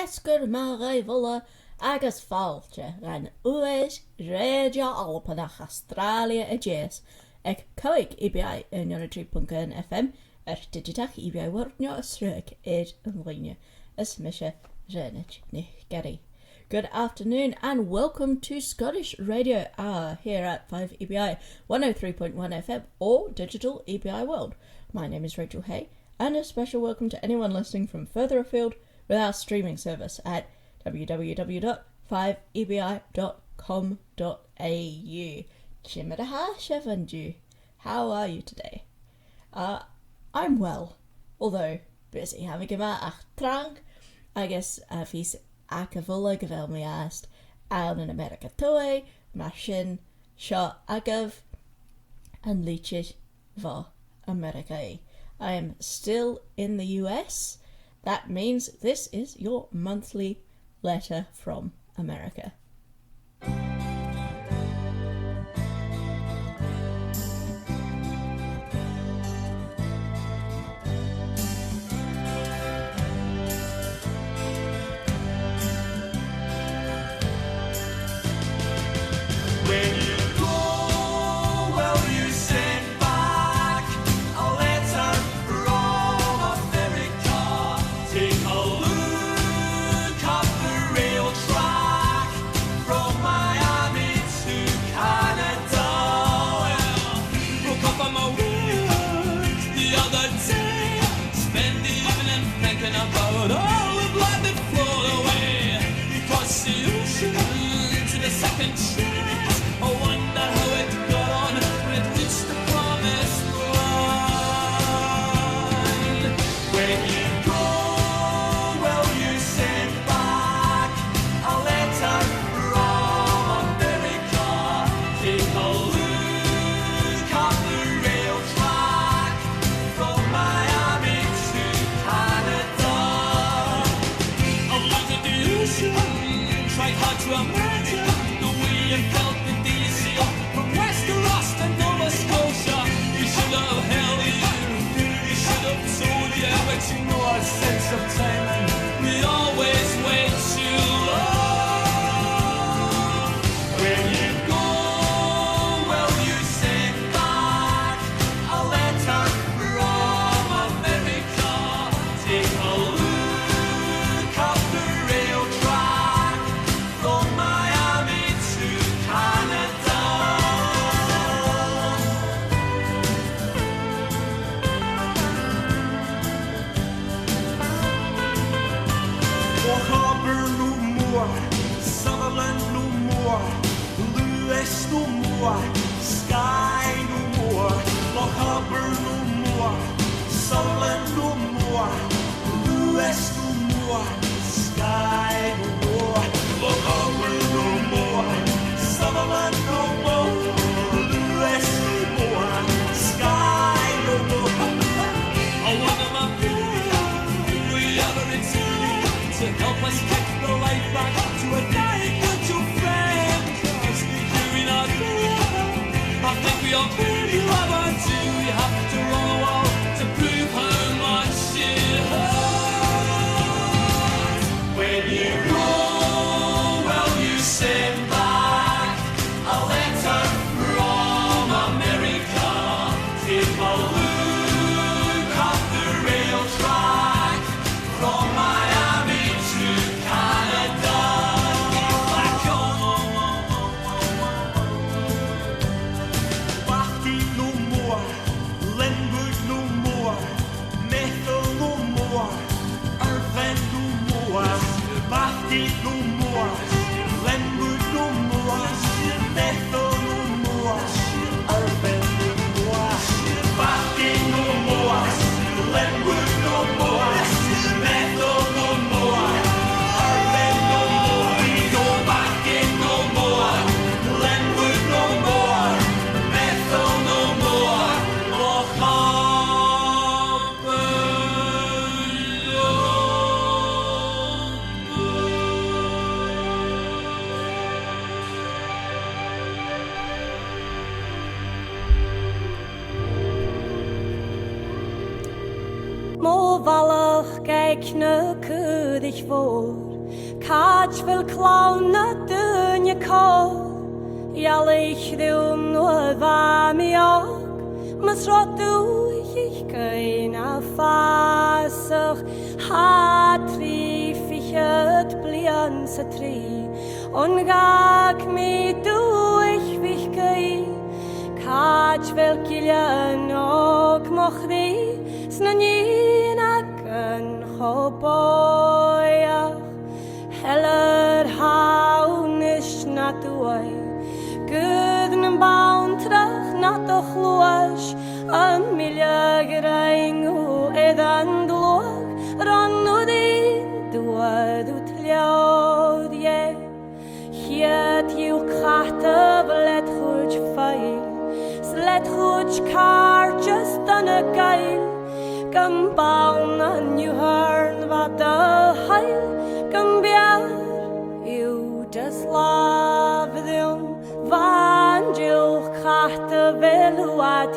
Esgur Marai Vulla agus fáilte ran uais réidio Alpanach Australia a Jess ag coig EBI in 3.1 FM digitach EBI wordnio a srug id an line as misha renich nich Gary. Good afternoon and welcome to Scottish Radio Hour here at 5 EBI 103.1 FM or Digital EBI World. My name is Rachel Hay and a special welcome to anyone listening from further afield with our streaming service at www.5ebi.com.au. Chimadaha Shevanju. How are you today? I'm well, although busy having a ach trang. I guess fis acavula gavel me asked out in America toy, mashin, shot agav, and leeches va America. I am still in the US. That means this is your monthly letter from America. Mo valach kijk nu kudig voor Catch fel clown na dyn y col Ial eich ddiwm nhw y fam I og Mas rodw ich gain a fasach Ha tri fichyd blian sa tri On gag mi dw ich fich gain Catch fel gilian og moch di Sna nyn ag yn choboiach Heller hawn is na dwy Gydd yn bawn trach na doch lwys Milia gyraing o eddan glwg Ron o din dwyd o tliawd Hied yw chata bled chwyd ffail Sled chwyd car just yn y gael Gym bawn yn yw hyrn fad y hael Gym biar yw just laf ddiwn Van jylch chata fel wad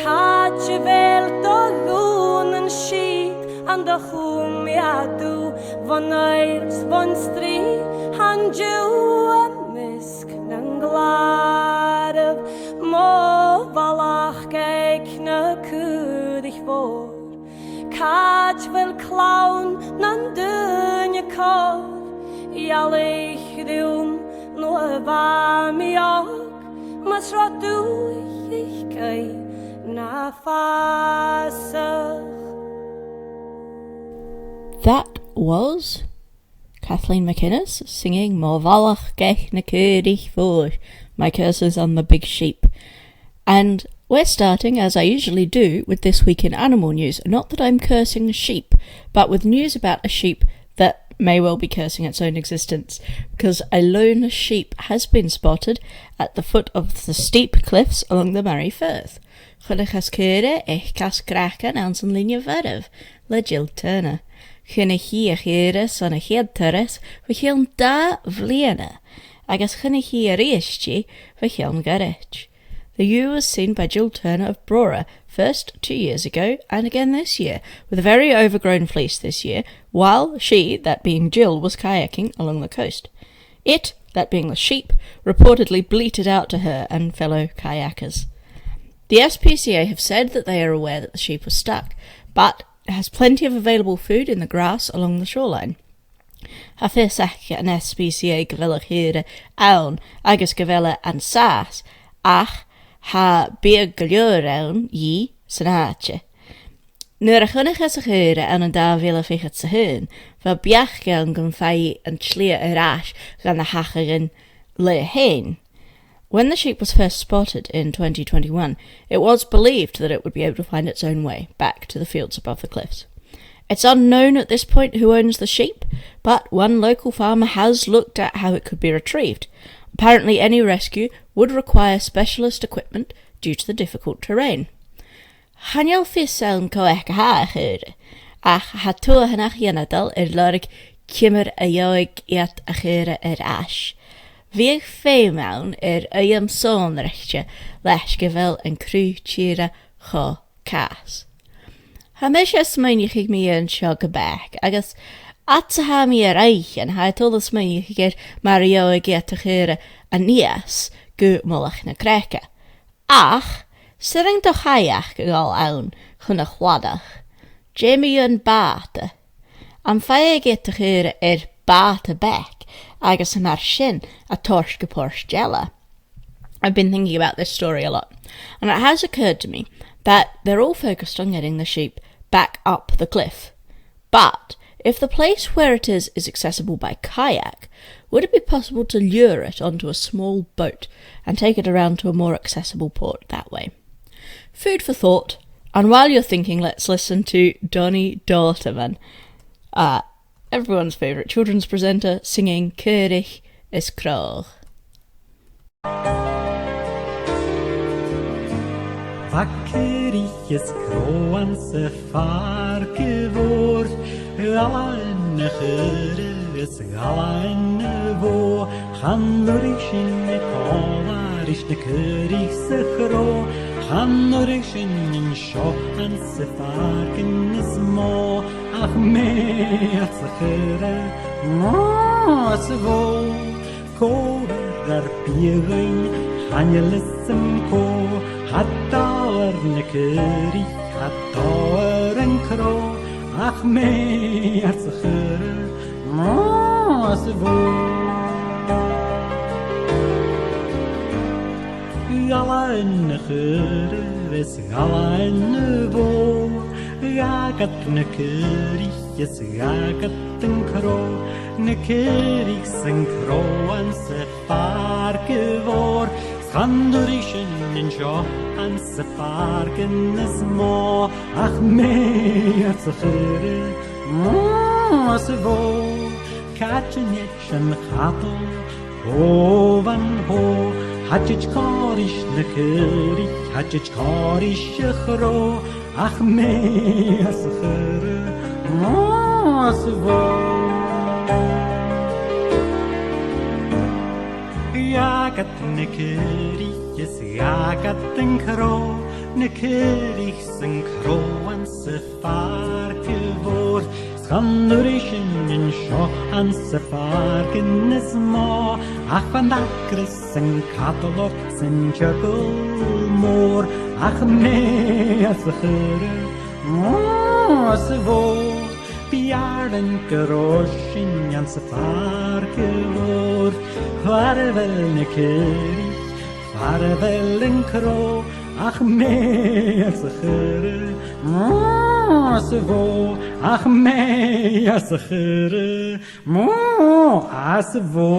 Catch a fel dogwn yn sydd An dy chwm I adw Von eirs von stri Han jiw a misg na'n glaraf Mo falach geig na cwd ich fôr Catch fel clown na'n dyn y cor Ial eich ddiwm no y fam I og Mas rodw ich gael That was Kathleen McInnes singing Mo Valach Gech na Cwdich Fôr, My Curses on the Big Sheep. And we're starting, as I usually do, with this week in animal news. Not that I'm cursing the sheep, but with news about a sheep that may well be cursing its own existence, because a lone sheep has been spotted at the foot of the steep cliffs along the Moray Firth. Chynnych as cyrra eich cas gracan aan zijn linie verf, le Jill Turner. Chynnych hi a cyrra son a head turres, we hilm da vliena, agus chynnych hi a rieschi, we hilm garech. The ewe was seen by Jill Turner of Brora, first 2 years ago, and again this year, with a very overgrown fleece this year, while she, that being Jill, was kayaking along the coast. It, that being the sheep, reportedly bleated out to her and fellow kayakers. The SPCA have said that they are aware that the sheep was stuck, but has plenty of available food in the grass along the shoreline. Hafisach an SPCA gavella here aun, agus gavella and sas, ach ha beer galure aun ye sanache. Nu'r chynnych as a chure an da villa fichat sa hun, va biach gan gan fai and schlier a rash gan the hachigen le hen. When the sheep was first spotted in 2021, it was believed that it would be able to find its own way back to the fields above the cliffs. It's unknown at this point who owns the sheep, but one local farmer has looked at how it could be retrieved. Apparently any rescue would require specialist equipment due to the difficult terrain. Haniel fisaun coech ha chure, ach ha toa hanach yanadal lorig kimmer a yoig iat a chure ash. Vieg feemaun ayam sonrechtje, lesh gevel en cru tjera cho kaas. Hamish smynich ik mi yn siog y bag, agus at ha mi reich en ha tol smynich ik er Mario a get a chure a nias gu molach na kreke. Ach, sering doch haiach gal aun, chun a chwadach. Jamie yn bate. Am fai get a chure bate back. Agus mar shin a torske Porsche jella. I've been thinking about this story a lot, and it has occurred to me that they're all focused on getting the sheep back up the cliff. But if the place where it is accessible by kayak, would it be possible to lure it onto a small boat and take it around to a more accessible port that way? Food for thought, and while you're thinking, let's listen to Donny Dorteman, everyone's favourite children's presenter, singing Keurig is Krog. Keurig is Krog se varke woord, alla en geurig is alla en wo, gaan lurish in de kolar is de Keurig se Krog, Schanurischen in Schochen se fargen is mo ach mehr zichere mo ko dar pirin hanyelism ko hatar nekeri hatar en kro ach mehr zichere mo Galain geres galain vo Gagat nekerig es gagat en kro Nekerig sen kro an se farge vor Schandurischen in scho an se fargen es mo Ach mehr zichere mo se vo Katchenetchen chato Hovan ho Hachich korish nekeri, hachich korish chro, ach meas chere, masvo. Yagat nekeri, yes yagat enkro, nekeri senkro an se farkevor, schandurishin in sho an se farkenes mo. Ach van dakris en katalogs en tjökulmor Ach meas chere Mosvo Bjarden geroshin jan se farkevor Farvel nekerig, farvel en kro Ach meas chere Mosvo Ach meas chere Mosvo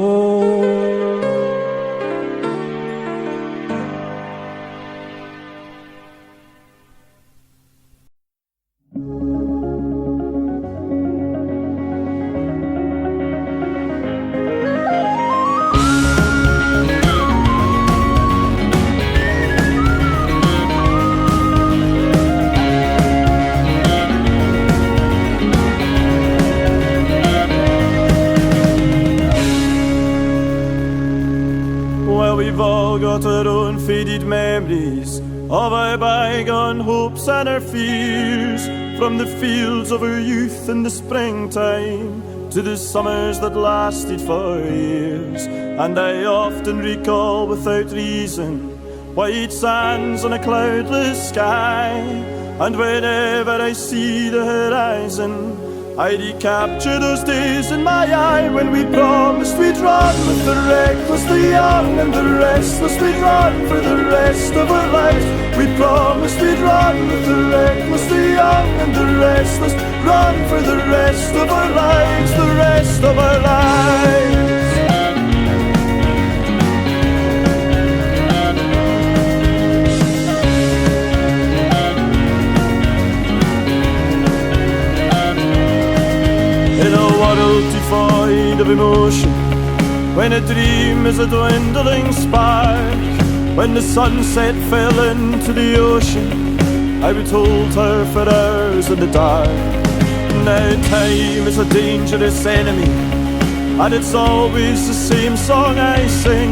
Got our own faded memories of our bygone hopes and our fears, from the fields of our youth in the springtime to the summers that lasted for years. And I often recall without reason white sands on a cloudless sky, and whenever I see the horizon I recapture those days in my eye when we promised we'd run with the reckless, the young and the restless. We'd run for the rest of our lives. We promised we'd run with the reckless, the young and the restless. Run for the rest of our lives, the rest of our lives. In a world devoid of emotion, when a dream is a dwindling spark, when the sunset fell into the ocean, I would hold her for hours in the dark. Now time is a dangerous enemy, and it's always the same song I sing,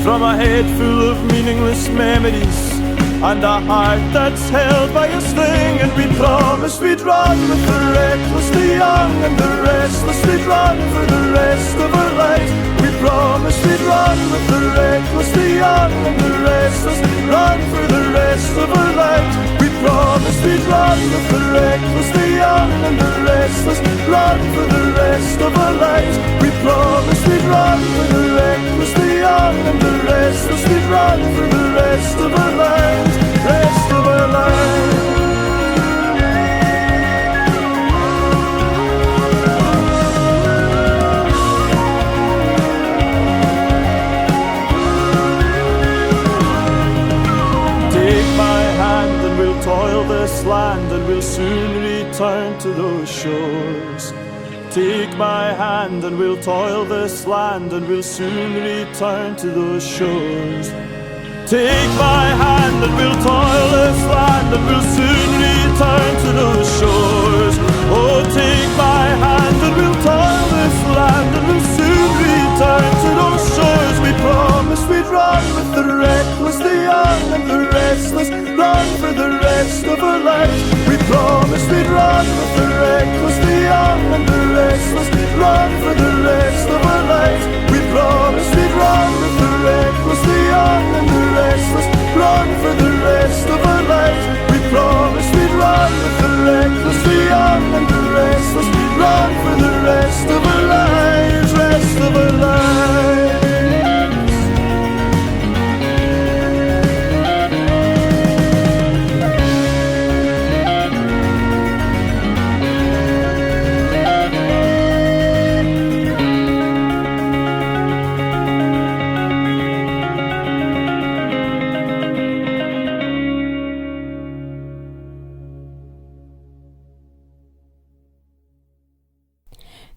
from a head full of meaningless memories and a heart that's held by a string. And we promised we'd run with the reckless, the young and the restless. We'd run for the rest of our lives. We promised we'd run with the reckless, the young and the restless. Run for the rest of our lives. We promised we'd run with the reckless, the young and the restless. Run for the rest of our lives. We promised we'd run for the reckless, the young and the restless. We'd run for the rest of our lives, rest of our lives. Take my hand and we'll toil this land, and we'll soon return to those shores. Take my hand and we'll toil this land, and we'll soon return to those shores. Take my hand and we'll toil this land, and we'll soon return to those shores. Oh, take my hand and we'll toil this land, and we'll soon return to those shores. We promised we'd run with the reckless, the young and the restless. of a light. We promised we'd run with the reckless, the young and the restless, run for the rest of our lives. We promised we'd run with the reckless, the young and the restless, run for the rest of our lives. We promised we'd run with the reckless, the young and the restless, run for the rest of our lives, rest of our lives.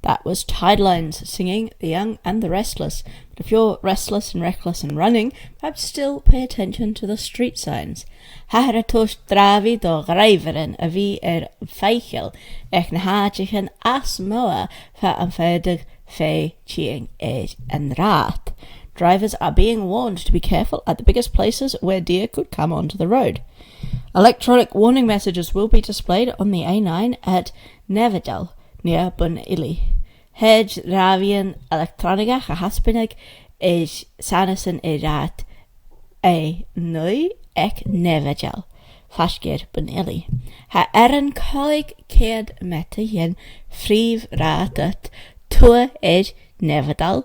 That was Tidelines singing The Young and the Restless. But if you're restless and reckless and running, perhaps still pay attention to the street signs. Hahra tosh dravi do greiverin a vi feichel ech na hajichen as moa fa an fedig fe chiing age and rat. Drivers are being warned to be careful at the biggest places where deer could come onto the road. Electronic warning messages will be displayed on the A9 at Neverdal, near Bun Illy. Hedge ravian electronica gehaspenig is sanison erat a nui ek nevagel. Fashgir Bun Illy. Ha coig keerd mette yen friv ratat tua Neverdal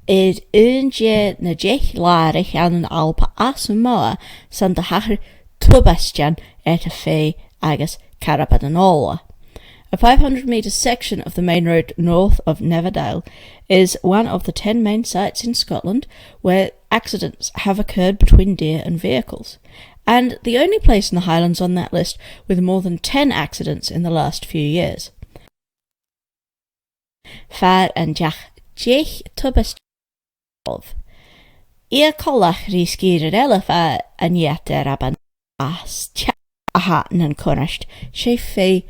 is unje na jech larig aan een alpa asmoa san de hacher tubastian et a fe agus carabadanola. A 500-metre section of the main road north of Neverdale is one of the 10 main sites in Scotland where accidents have occurred between deer and vehicles, and the only place in the Highlands on that list with more than 10 accidents in the last few years. Far and jech tubest of Ear collach riskirir elefa and yet aban as cha aha nan correct she fe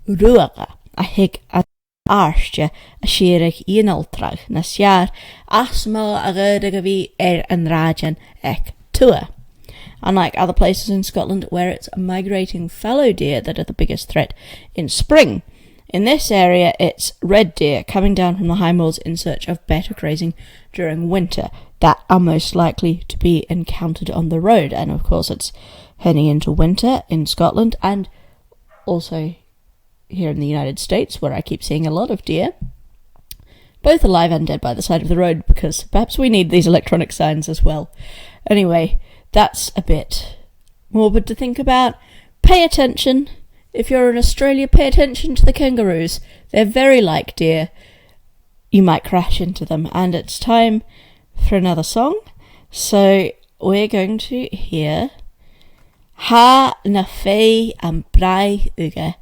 ruaga a hig a arstje a sherig inaltrag na sjar asmo a vi an rajan ek tua. Unlike other places in Scotland where it's migrating fallow deer that are the biggest threat in spring, in this area it's red deer coming down from the high moors in search of better grazing during winter that are most likely to be encountered on the road. And of course it's heading into winter in Scotland and also here in the United States, where I keep seeing a lot of deer, both alive and dead by the side of the road, because perhaps we need these electronic signs as well. Anyway, that's a bit morbid to think about. Pay attention. If you're in Australia, pay attention to the kangaroos. They're very like deer. You might crash into them. And it's time for another song. So we're going to hear Ha na Fei and Brai Uga.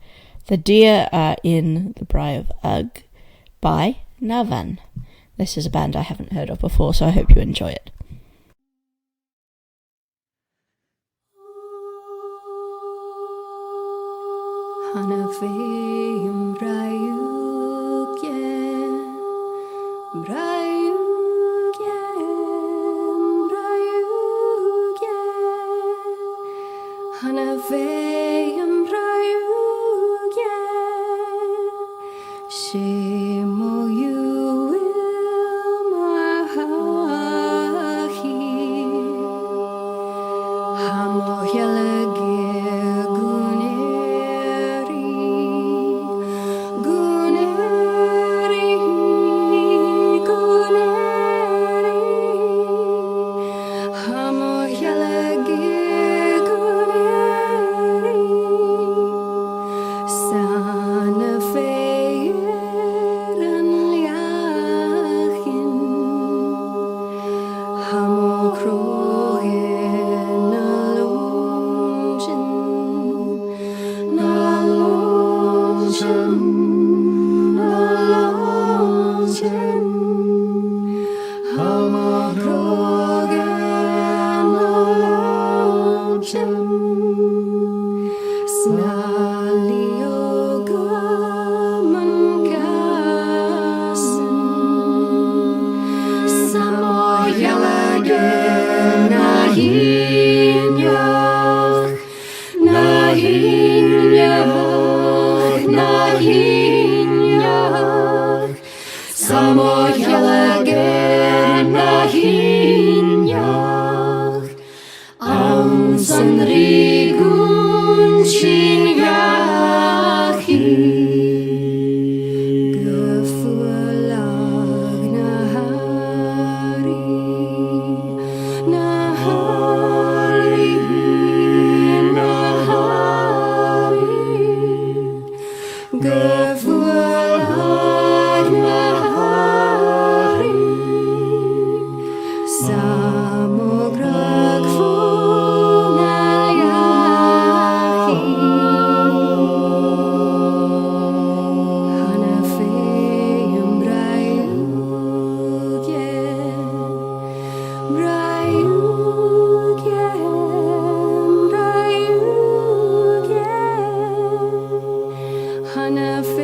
The deer are in the Brai of Ugg by Navan. This is a band I haven't heard of before, so I hope you enjoy it. Hana feim braiug Hana feim braiug Shemo you will my hahi Hamo yelege guneri Hamo yelege guneri Sana feir an liachin Hamo crogen Hamo crogen Nahin hinyak Samoyalager na hinyak Ang sanrigun chinyahi Gefulag na hari Na hari Na hari Gefulag na hari Samograg funalayahi Hanafeyem brayugyen Hanafeyem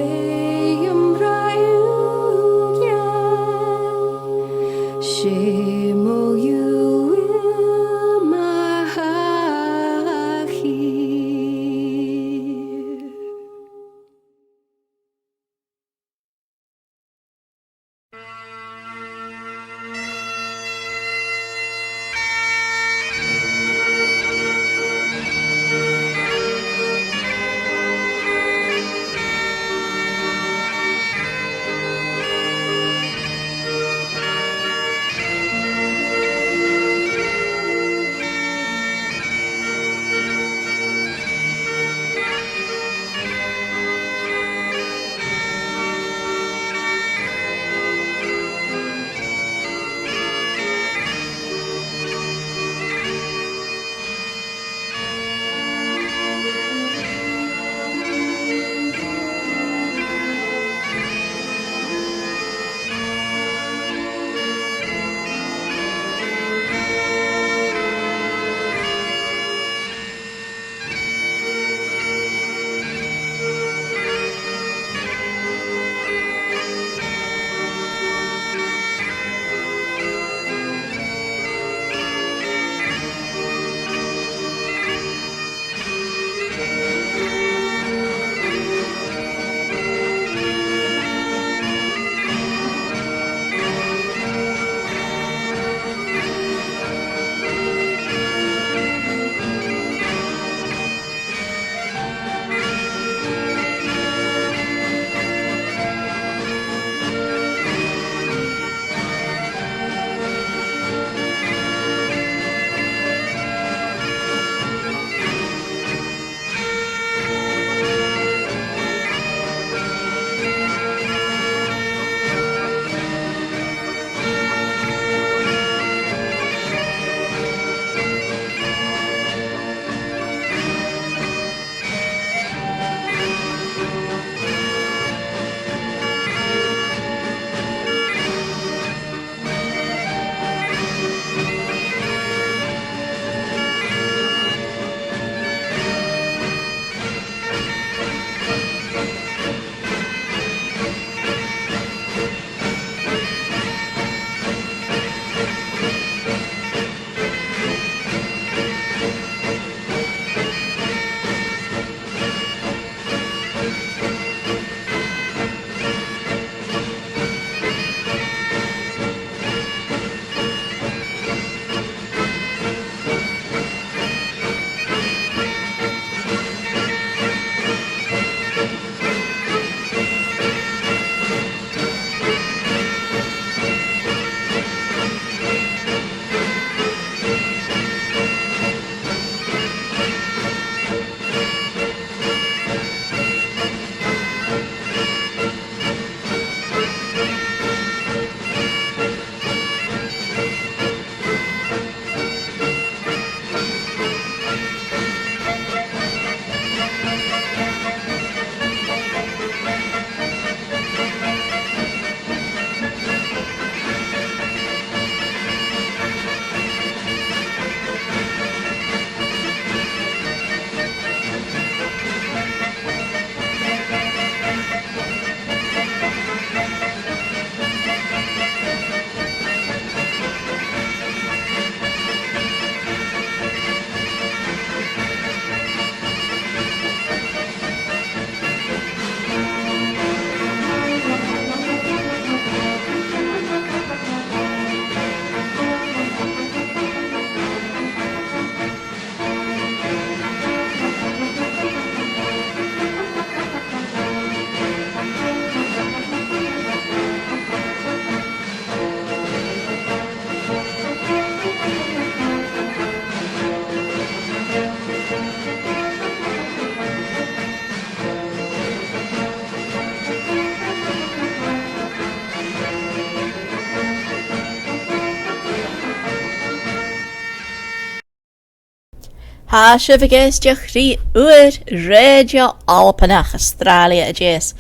Sifiges diolch yw'r radio Alpanach Australia ys.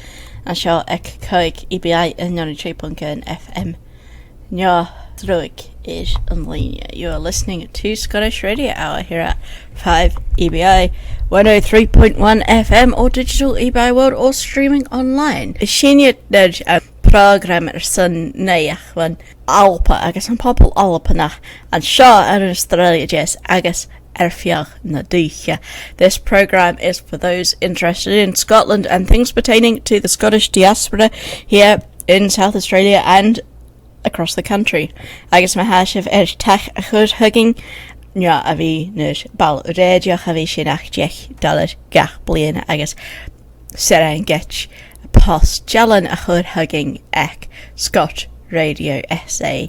A sio ec coig EBI yn 93.1 FM. Nio drwg is yn linia. You are listening to Scottish Radio Hour here at 5 EBI 103.1 FM or digital EBI World or streaming online. Sinia nid a program sy'n neiach fan Alpa agos yn pobl Alpanach and sio yn Australia ys agos Erfiach na Dúcha. This program is for those interested in Scotland and things pertaining to the Scottish diaspora here in South Australia and across the country. Agus ma hasif tach a chud hugging ja a vi nus bal radio a vi sin ach $10 gach blian agus sera getch post jalan a chud hugging ek Scott Radio SA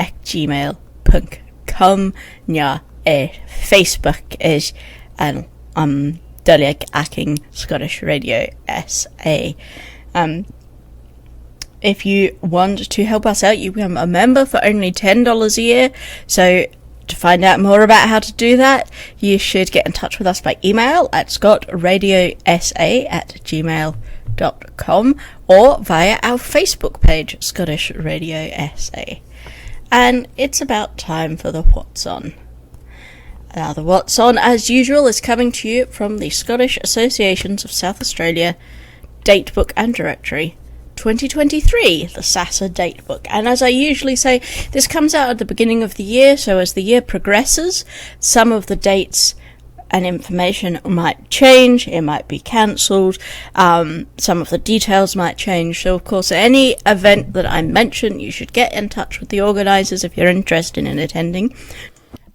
ek gmail.com ja Facebook is and Duliag Acking Scottish Radio SA. If you want to help us out, you become a member for only $10 a year. So to find out more about how to do that, you should get in touch with us by email at scotradiosa@gmail.com or via our Facebook page, Scottish Radio SA. And it's about time for the What's On. Now, the What's On, as usual, is coming to you from the Scottish Associations of South Australia Datebook and Directory 2023, the SASA Datebook. And as I usually say, this comes out at the beginning of the year, so as the year progresses, some of the dates and information might change, it might be cancelled, some of the details might change. So, of course, any event that I mention, you should get in touch with the organisers if you're interested in attending.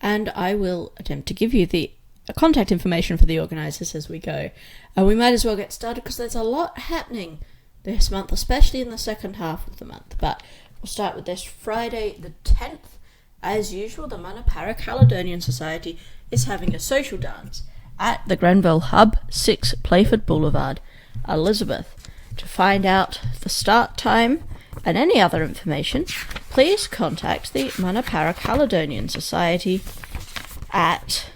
And I will attempt to give you the contact information for the organisers as we go. And we might as well get started because there's a lot happening this month, especially in the second half of the month. But we'll start with this Friday the 10th. As usual, the Manapara Caledonian Society is having a social dance at the Grenville Hub, 6 Playford Boulevard, Elizabeth. To find out the start time and any other information, please contact the Manapara Caledonian Society at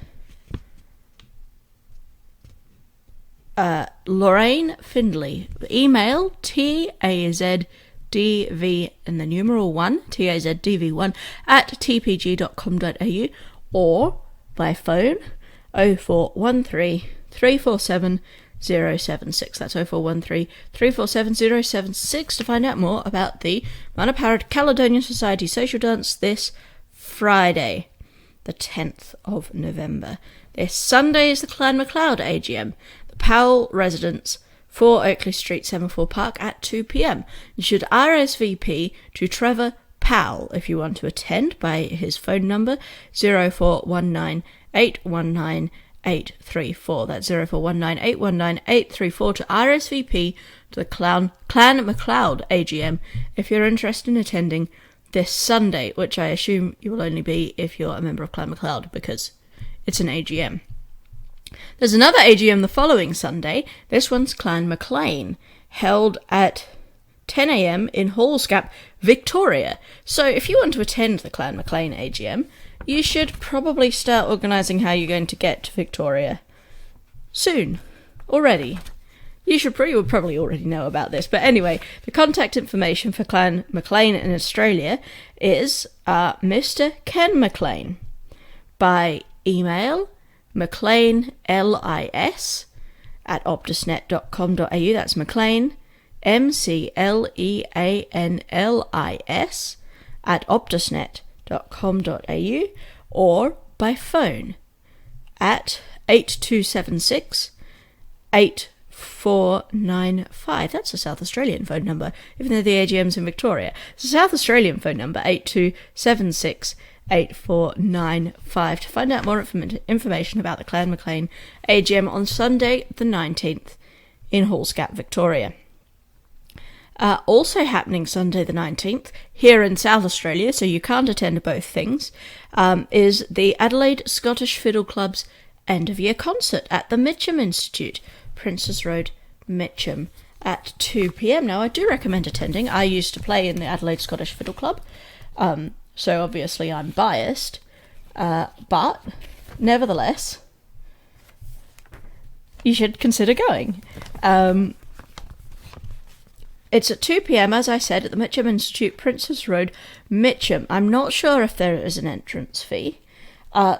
Lorraine Findlay. Email TAZDV and the numeral 1, TAZDV1 at tpg.com.au or by phone 0413 347 076. That's 0413 347 076 to find out more about the Manapara Caledonian Society social dance this Friday, the 10th of November. This Sunday is the Clan MacLeod AGM, the Powell residence, 4 Oakley Street, Semaphore Park at 2 p.m. You should RSVP to Trevor Powell if you want to attend by his phone number 0419 819 834. That's 0419 819 834 to RSVP to the Clan MacLeod AGM if you're interested in attending this Sunday, which I assume you will only be if you're a member of Clan MacLeod because it's an AGM. There's another AGM the following Sunday. This one's Clan MacLean, held at 10 a.m. in Hallsgap, Victoria. So if you want to attend the Clan MacLean AGM, you should probably start organising how you're going to get to Victoria soon, already. You would probably already know about this, but anyway, the contact information for Clan MacLean in Australia is Mr. Ken MacLean by email macleanlis at optusnet.com.au. That's MacLean, MCLEANLIS at optusnet.com.au or by phone at 8276 8495. That's a South Australian phone number, even though the AGM's in Victoria. It's a South Australian phone number, 8276 8495, to find out more information about the Clan MacLean AGM on Sunday the 19th in Hallsgap, Victoria. Also happening Sunday the 19th, here in South Australia, so you can't attend both things, is the Adelaide Scottish Fiddle Club's end-of-year concert at the Mitcham Institute, Princes Road, Mitcham, at 2 p.m. Now, I do recommend attending. I used to play in the Adelaide Scottish Fiddle Club, so obviously I'm biased, but nevertheless, you should consider going. It's at 2 p.m, as I said, at the Mitcham Institute, Princess Road, Mitcham. I'm not sure if there is an entrance fee.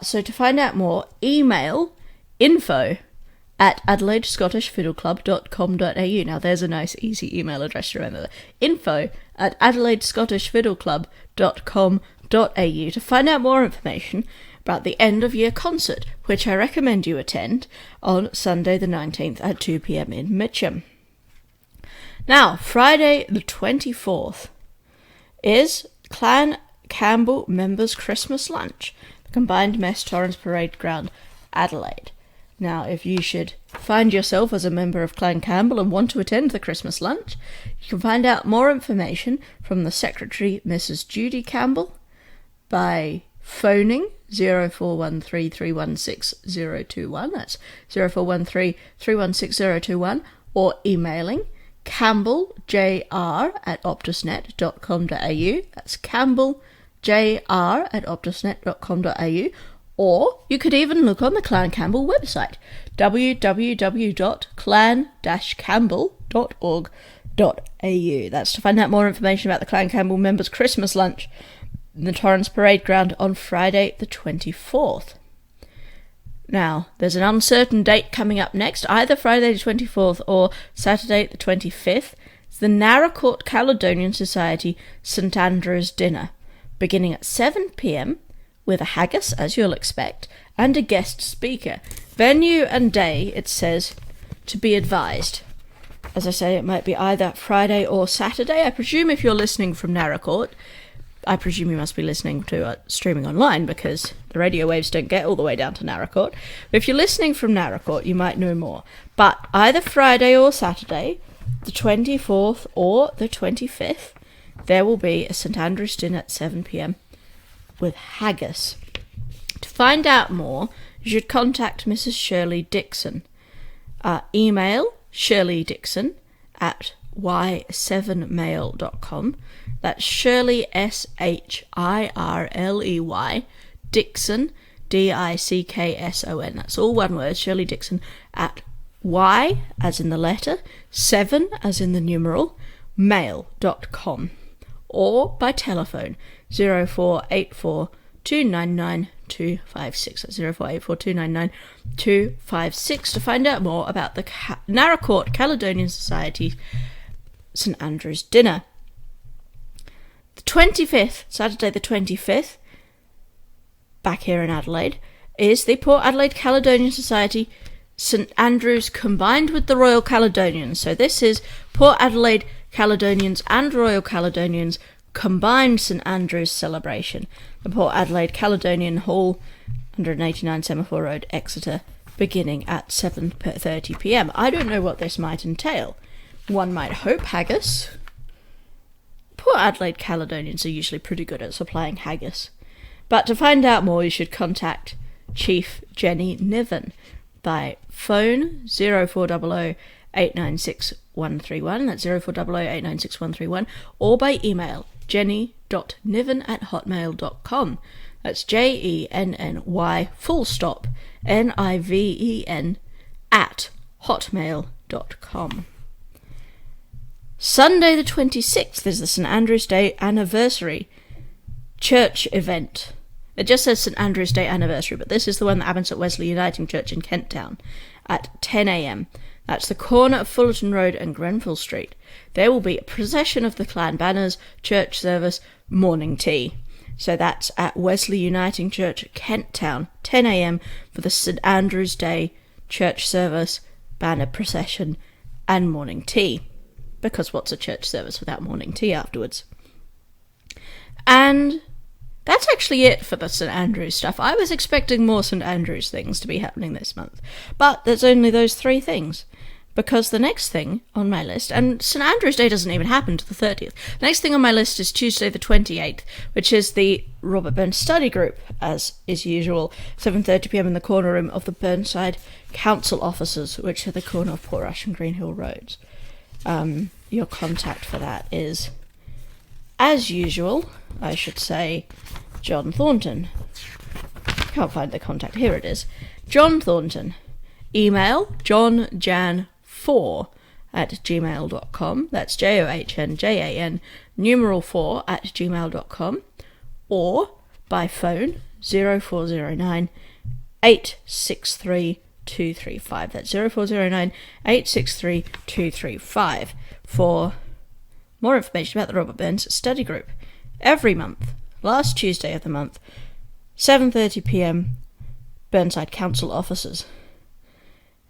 So to find out more, email info@adelaidescottishfiddleclub.com.au. Now there's a nice easy email address to remember. info@adelaidescottishfiddleclub.com.au to find out more information about the end of year concert, which I recommend you attend on Sunday the 19th at 2 p.m. in Mitcham. Now, Friday the 24th is Clan Campbell Members Christmas Lunch, the Combined Mess Torrens Parade Ground, Adelaide. Now, if you should find yourself as a member of Clan Campbell and want to attend the Christmas lunch, you can find out more information from the Secretary, Mrs. Judy Campbell, by phoning 0413 316 021, that's 0413 316 021, or emailing campbelljr@optusnet.com.au, that's campbelljr@optusnet.com.au, or you could even look on the Clan Campbell website, www.clan-campbell.org.au. That's to find out more information about the Clan Campbell Members Christmas Lunch in the Torrens Parade Ground on Friday the 24th. Now, there's an uncertain date coming up next, either Friday the 24th or Saturday the 25th. It's the Naracoorte Caledonian Society St Andrew's Dinner, beginning at 7 p.m, with a haggis, as you'll expect, and a guest speaker. Venue and day, it says, to be advised. As I say, it might be either Friday or Saturday. I presume if you're listening from Naracoorte, I presume you must be listening to streaming online, because the radio waves don't get all the way down to Naracoorte. But if you're listening from Naracoorte, you might know more. But either Friday or Saturday, the 24th or the 25th, there will be a St Andrew's dinner at 7 p.m. with haggis. To find out more, you should contact Mrs. Shirley Dixon. Email shirleydixon@y7mail.com. That's Shirley, Shirley, Dixon, Dickson. That's all one word, Shirley Dixon, at Y, as in the letter, 7, as in the numeral, mail.com. Or by telephone, 0484 299 256. That's 0484 299 256 to find out more about the Naracoorte Caledonian Society St Andrew's Dinner. The 25th, Saturday the 25th, back here in Adelaide, is the Port Adelaide Caledonian Society St Andrews combined with the Royal Caledonians. So this is Port Adelaide Caledonians and Royal Caledonians combined St Andrews celebration. The Port Adelaide Caledonian Hall, 189 Semaphore Road, Exeter, beginning at 7:30 p.m. I don't know what this might entail. One might hope haggis. Port Adelaide Caledonians are usually pretty good at supplying haggis. But to find out more, you should contact Chief Jenny Niven by phone 0400 896 131, that's 0400 896 131, or by email jenny.niven@hotmail.com. That's JENNY full stop NIVEN at hotmail.com. Sunday the 26th is the St Andrew's Day anniversary church event. It just says St Andrew's Day anniversary, but this is the one that happens at Wesley Uniting Church in Kent Town at 10 a.m. That's the corner of Fullerton Road and Grenfell Street. There will be a procession of the clan banners, church service, morning tea. So that's at Wesley Uniting Church, Kent Town, 10 a.m. for the St Andrew's Day church service, banner procession, and morning tea. Because what's a church service without morning tea afterwards? And that's actually it for the St Andrews stuff. I was expecting more St Andrews things to be happening this month. But there's only those 3 things. Because the next thing on my list, and St Andrew's Day doesn't even happen to the 30th. The next thing on my list is Tuesday the 28th, which is the Robert Burns Study Group, as is usual, 7:30 p.m. in the corner room of the Burnside Council offices, which are the corner of Portrush and Greenhill Roads. Your contact for that is, as usual, I should say, John Thornton. Can't find the contact. Here it is. John Thornton, Email johnjan4@gmail.com. That's JOHNJAN numeral 4@gmail.com. Or by phone 0409 863 235. That's 0409 863 235 for more information about the Robert Burns Study Group. Every month, last Tuesday of the month, 7:30 p.m, Burnside Council offices.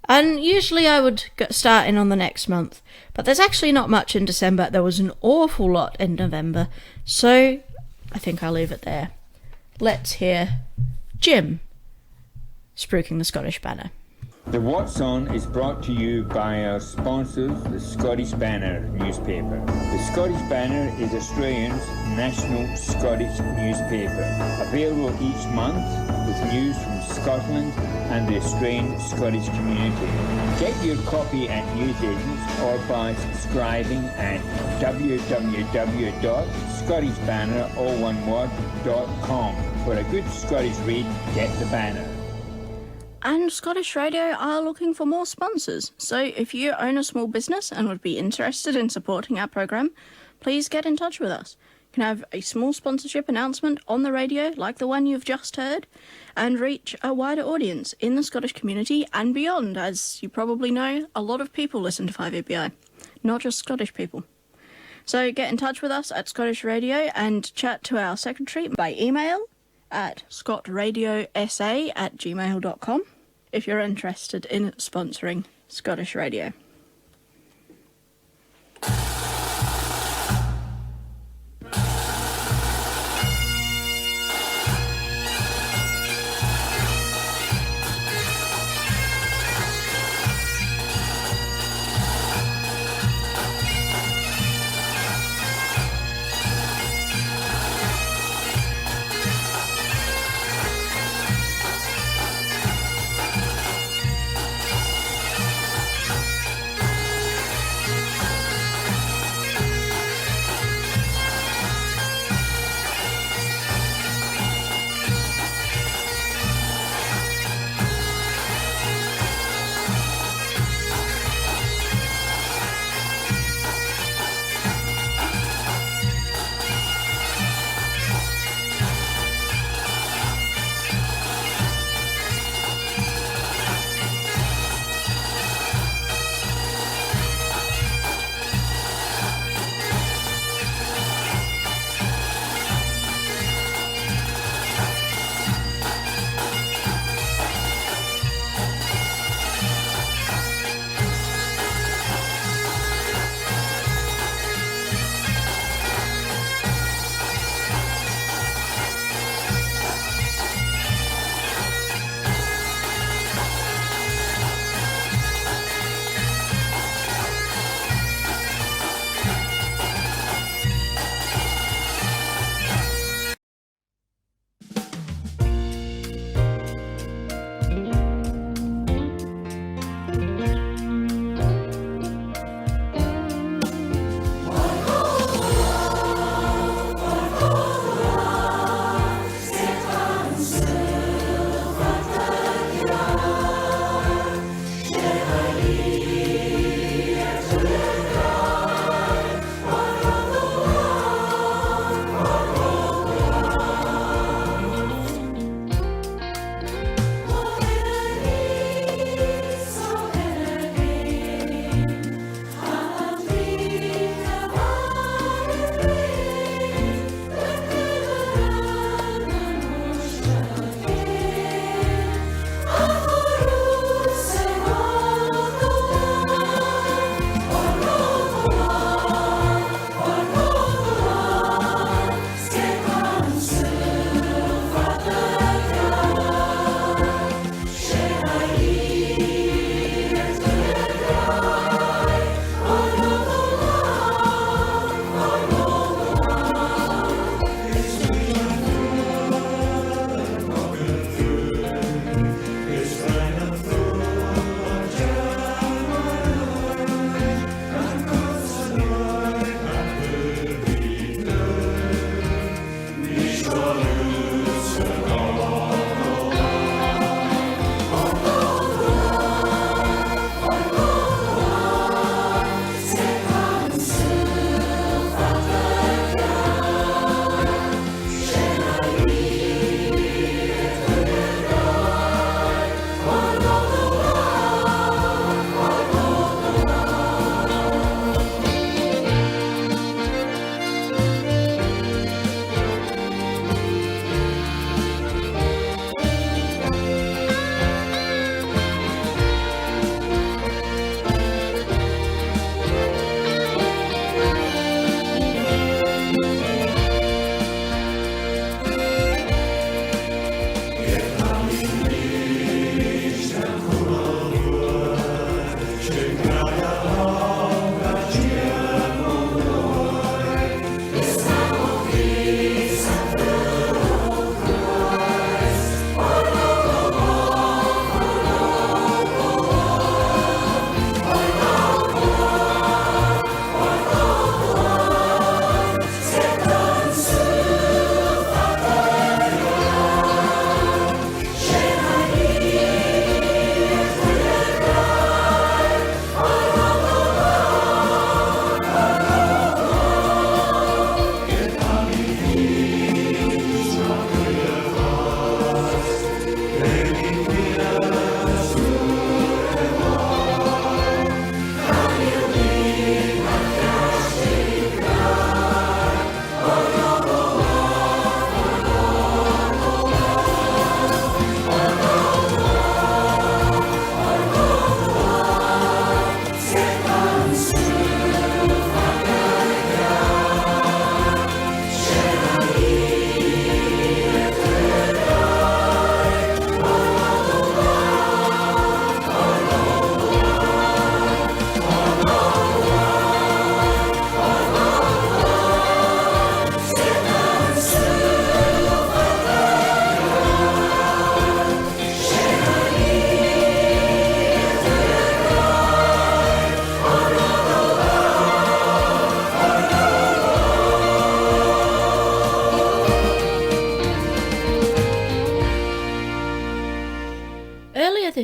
And usually I would start in on the next month, but there's actually not much in December. There was an awful lot in November, so I think I'll leave it there. Let's hear Jim spruiking the Scottish Banner. The What's On is brought to you by our sponsors, the Scottish Banner newspaper. The Scottish Banner is Australia's national Scottish newspaper, available each month with news from Scotland and the Australian Scottish community. Get your copy at newsagents or by subscribing at www.scottishbanner.com. For a good Scottish read, get the Banner. And Scottish Radio are looking for more sponsors, so if you own a small business and would be interested in supporting our program, please get in touch with us. You can have a small sponsorship announcement on the radio, like the one you've just heard, and reach a wider audience in the Scottish community and beyond. As you probably know, a lot of people listen to 5ABI, not just Scottish people. So get in touch with us at Scottish Radio and chat to our secretary by email at scotradiosa@gmail.com if you're interested in sponsoring Scottish Radio.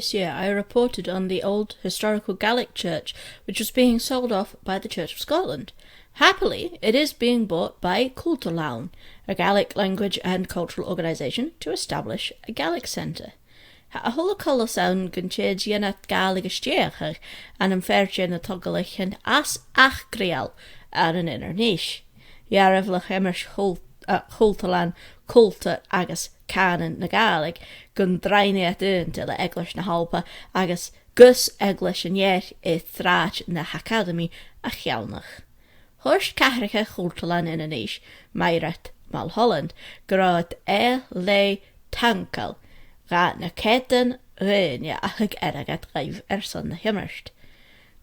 this year, I reported on the old historical Gaelic church, which was being sold off by the Church of Scotland. Happily, it is being bought by Cultalaun, a Gaelic language and cultural organisation, to establish a Gaelic centre. A holocaust sound gunchid yenat Gaelic stecher and ferche na togalich and as achgrial ar an inner niche. Yarevlach emmers Cultalan culta agus canan na Gaelic gun draine at til the English na halpa agus gus English and yet thrách na academy a chiaunach. Horst Cahricha Cultalan in a niche, Myret Malholland, grad le tankal, gaat na keten reine achig eragat rive son na himmerst.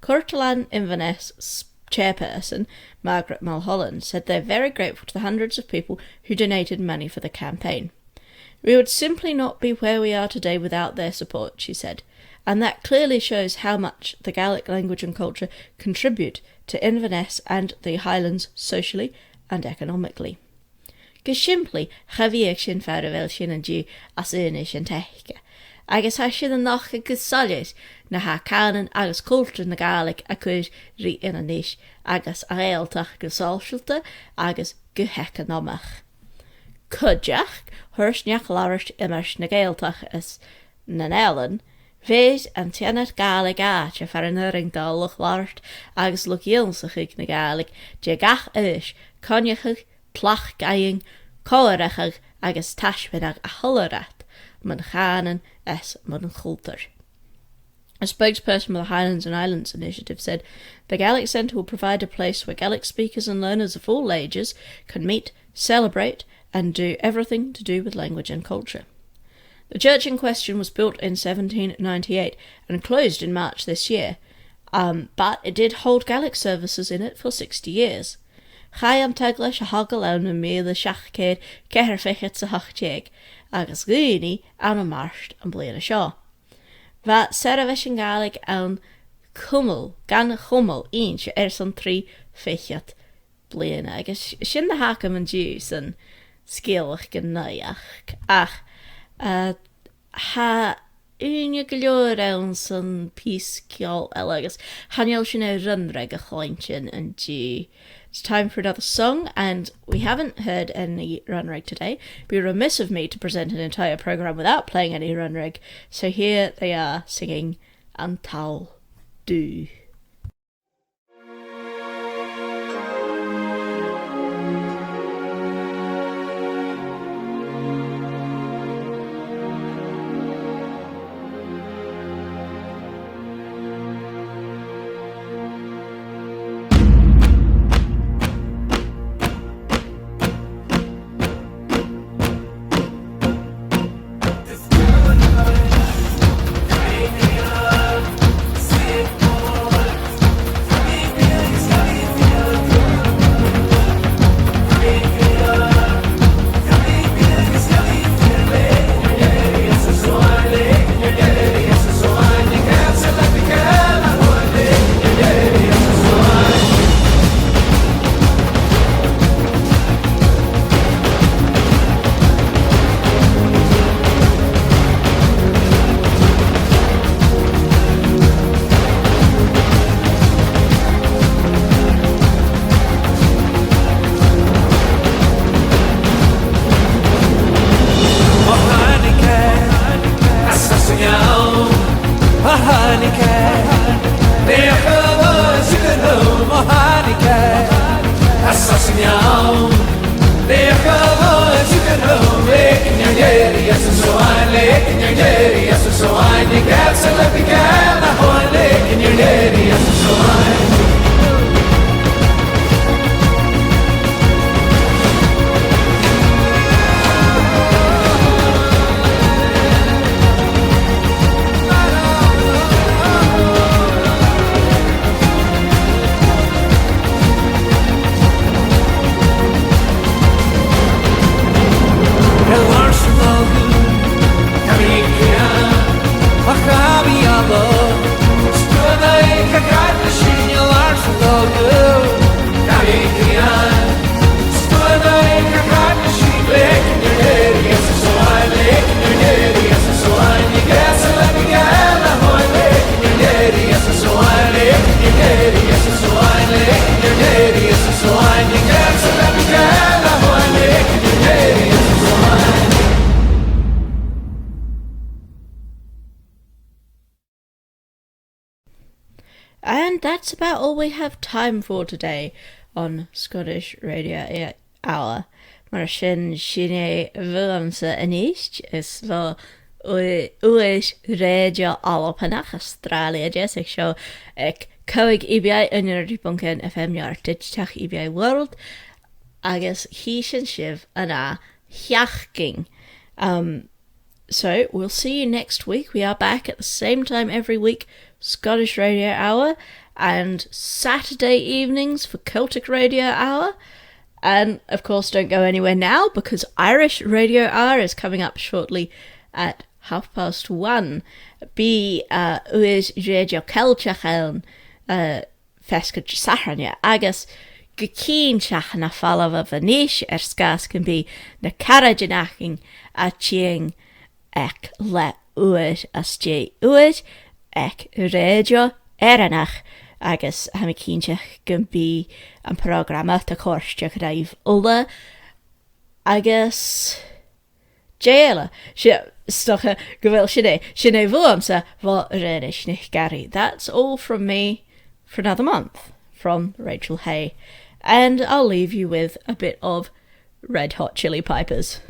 Cultalan Inverness chairperson, Margaret Mulholland, said they're very grateful to the hundreds of people who donated money for the campaign. We would simply not be where we are today without their support, she said, and that clearly shows how much the Gaelic language and culture contribute to Inverness and the Highlands socially and economically. Gesimply chavíag sin fearhfuil sin an dú as unis an teiche, agus ha sin an nach agus solid na ha canan agus cultúr na Gaelic a chuir rí ina níis agus a réaltach go sáisialta agus go hecanomach. Cudjach, thuirs neach láirt immers na Gaeltach is na Nellen, Bhés an tianad Gaelic áte far an uring dálach láirt agus luciilsach ag na Gaelic de gach is conjachach plach gaing, coarachag agus tashbinag a holorat, man chanan es man chulter. A spokesperson for the Highlands and Islands Initiative said, the Gaelic Centre will provide a place where Gaelic speakers and learners of all ages can meet, celebrate, and do everything to do with language and culture. The church in question was built in 1798 and closed in March this year, but it did hold Gaelic services in it for 60 years. Chai am teglis a hagel an na míle seachcéad ceithar fichet sa hochtéag, agus gúni an a marsht an bliana seo. Va seravish an Gaelic an cummel, gan chummel inch san 3 fichet bliana, agus sin na hacam an dús an scéalach gan naiach, ach ha unia go leor ann san pís ceol eile agus hanneal sin a runreg a chláintin an dú. It's time for another song, and we haven't heard any runrig today. It'd be remiss of me to present an entire programme without playing any runrig, so here they are singing Antal Du. Love And that's about all we have time for today on Scottish Radio Hour. Mar sin sinné bhuamsa aníist is bhil uis réidio Alpanach Australia Jessic show ag coig EBI Energy.1 FM near Digitach EBI World agus hí sin sibh anna hiachking. So we'll see you next week. We are back at the same time every week, Scottish Radio Hour, and Saturday evenings for Celtic Radio Hour. And of course, don't go anywhere now because Irish Radio Hour is coming up shortly at 1:30. Bí uis Radio Celtachán fesca Saharnia agus gcín na falava vanísh skas can be na carajinaching a chieng ek le uis as j uis ek radio eranach agus ha cínte can be an programma ta corsteach raibh ulla agus Jayla stocha govel sinné bhuamsa va redishnich Gary. That's all from me for another month from Rachel Hay, and I'll leave you with a bit of Red Hot Chili Peppers.